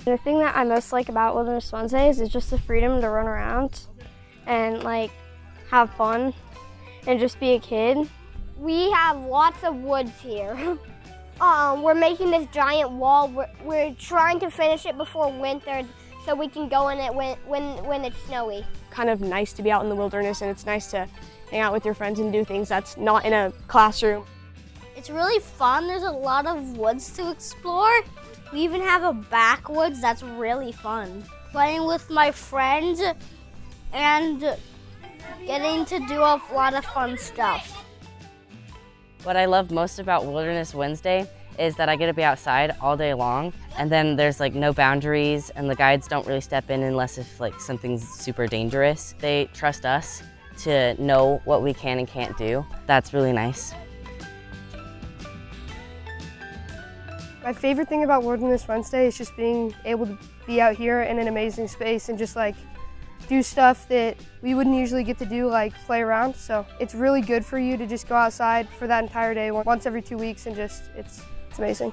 The thing that I most like about Wilderness Wednesdays is just the freedom to run around and like have fun and just be a kid. We have lots of woods here. We're making this giant wall. We're trying to finish it before winter so we can go in it when it's snowy. Kind of nice to be out in the wilderness, and it's nice to hang out with your friends and do things that's not in a classroom. It's really fun. There's a lot of woods to explore. We even have a backwoods that's really fun. Playing with my friends and getting to do a lot of fun stuff. What I love most about Wilderness Wednesday is that I get to be outside all day long, and then there's like no boundaries, and the guides don't really step in unless if like something's super dangerous. They trust us to know what we can and can't do. That's really nice. My favorite thing about Wilderness Wednesday is just being able to be out here in an amazing space and just like do stuff that we wouldn't usually get to do, like play around. So it's really good for you to just go outside for that entire day once every 2 weeks, and just it's amazing.